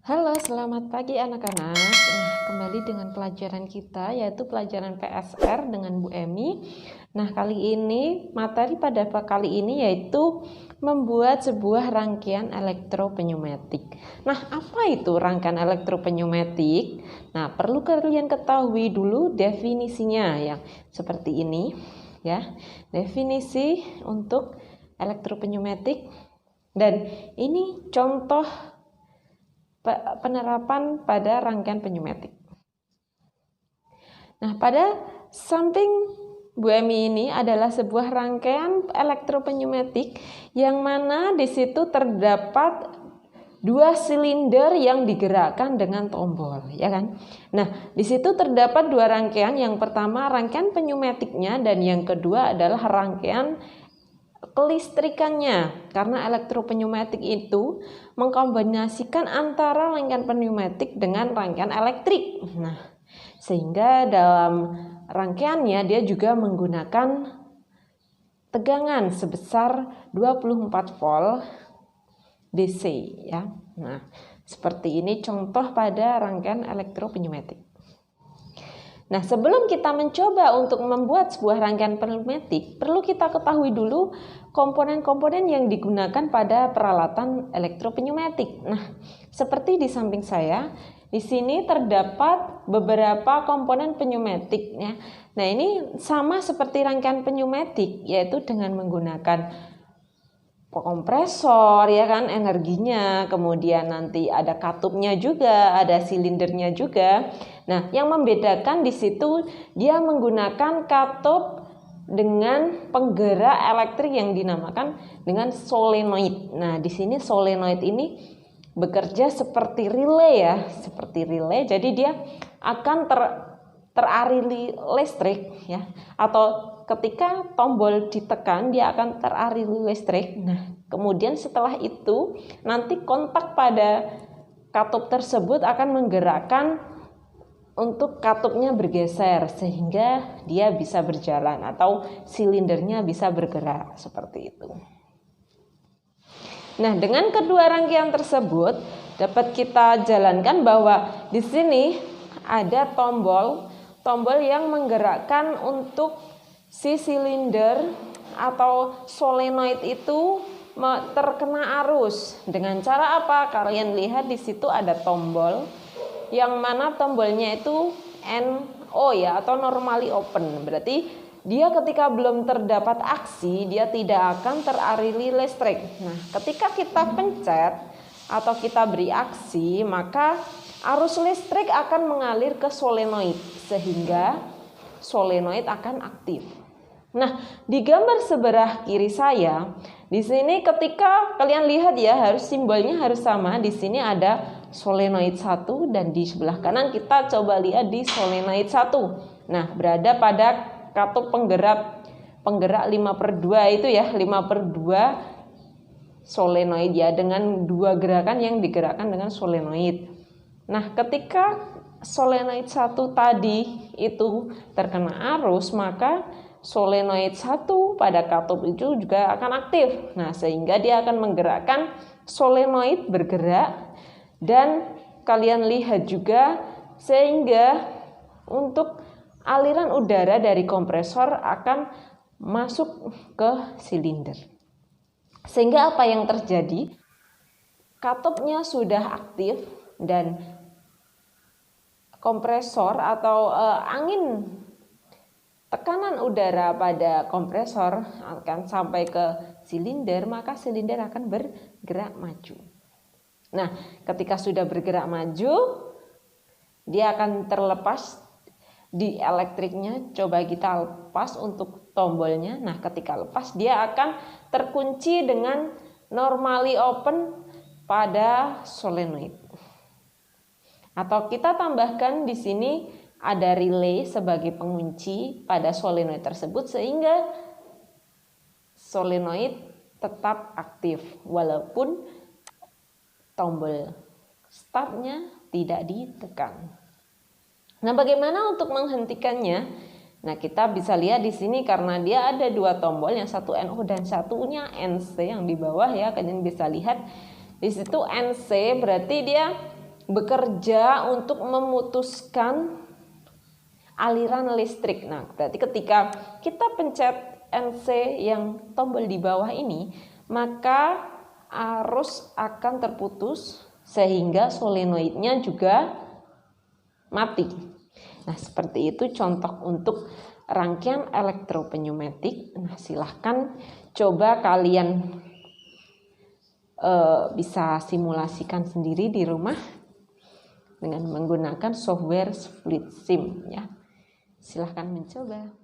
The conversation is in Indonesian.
Halo, selamat pagi anak-anak. Kembali dengan pelajaran kita yaitu pelajaran PSR dengan Bu Emi. Nah, kali ini materi pada kali ini yaitu membuat sebuah rangkaian elektropneumatik. Nah, apa itu rangkaian elektropneumatik? Nah, perlu kalian ketahui dulu definisinya yang seperti ini ya. Definisi untuk elektropneumatik, dan ini contoh penerapan pada rangkaian pneumatik. Nah, pada samping Bu Emi ini adalah sebuah rangkaian elektropneumatik yang mana di situ terdapat dua silinder yang digerakkan dengan tombol, ya kan? Nah, di situ terdapat dua rangkaian. Yang pertama rangkaian pneumatiknya dan yang kedua adalah rangkaian kelistrikannya, karena elektropneumatik itu mengkombinasikan antara rangkaian pneumatik dengan rangkaian elektrik. Nah, sehingga dalam rangkaiannya dia juga menggunakan tegangan sebesar 24 volt DC ya. Nah, seperti ini contoh pada rangkaian elektropneumatik. Nah, sebelum kita mencoba untuk membuat sebuah rangkaian pneumatik, perlu kita ketahui dulu komponen-komponen yang digunakan pada peralatan elektropneumatik. Nah, seperti di samping saya, di sini terdapat beberapa komponen pneumatik ya. Nah, ini sama seperti rangkaian pneumatik, yaitu dengan menggunakan kompresor ya kan, energinya, kemudian nanti ada katupnya juga, ada silindernya juga. Nah, yang membedakan di situ dia menggunakan katup dengan penggerak elektrik yang dinamakan dengan solenoid. Nah, di sini solenoid ini bekerja seperti relay ya, seperti relay. Jadi dia akan teraliri listrik ya, atau ketika tombol ditekan dia akan teraliri listrik. Nah, kemudian setelah itu nanti kontak pada katup tersebut akan menggerakkan untuk katupnya bergeser sehingga dia bisa berjalan atau silindernya bisa bergerak seperti itu. Nah, dengan kedua rangkaian tersebut dapat kita jalankan bahwa di sini ada tombol yang menggerakkan untuk si silinder atau solenoid itu terkena arus. Dengan cara apa? Kalian lihat di situ ada tombol yang mana tombolnya itu NO ya, atau normally open. Berarti dia ketika belum terdapat aksi, dia tidak akan teraliri listrik. Nah, ketika kita pencet atau kita beri aksi, maka arus listrik akan mengalir ke solenoid sehingga solenoid akan aktif. Nah, di gambar sebelah kiri saya, di sini ketika kalian lihat ya, harus simbolnya harus sama. Di sini ada solenoid 1 dan di sebelah kanan kita coba lihat di solenoid 1. Nah, berada pada katup penggerak 5/2 itu ya, 5/2 solenoid ya, dengan dua gerakan yang digerakkan dengan solenoid. Nah, ketika solenoid 1 tadi itu terkena arus, maka solenoid 1 pada katup itu juga akan aktif. Nah, sehingga dia akan menggerakkan solenoid bergerak, dan kalian lihat juga sehingga untuk aliran udara dari kompresor akan masuk ke silinder. Sehingga apa yang terjadi? Katupnya sudah aktif dan kompresor atau angin tekanan udara pada kompresor akan sampai ke silinder, maka silinder akan bergerak maju. Nah, ketika sudah bergerak maju, dia akan terlepas di elektriknya. Coba kita lepas untuk tombolnya. Nah, ketika lepas dia akan terkunci dengan normally open pada solenoid. Atau kita tambahkan di sini ada relay sebagai pengunci pada solenoid tersebut sehingga solenoid tetap aktif walaupun tombol startnya tidak ditekan. Nah, bagaimana untuk menghentikannya? Nah, kita bisa lihat di sini karena dia ada dua tombol, yang satu NO dan satunya NC yang di bawah ya. Kalian bisa lihat di situ NC berarti dia bekerja untuk memutuskan aliran listrik. Nah, berarti ketika kita pencet NC yang tombol di bawah ini, maka arus akan terputus sehingga solenoidnya juga mati. Nah, seperti itu contoh untuk rangkaian elektropneumatik. Nah, silahkan coba kalian bisa simulasikan sendiri di rumah dengan menggunakan software SplitSim ya. Silahkan mencoba.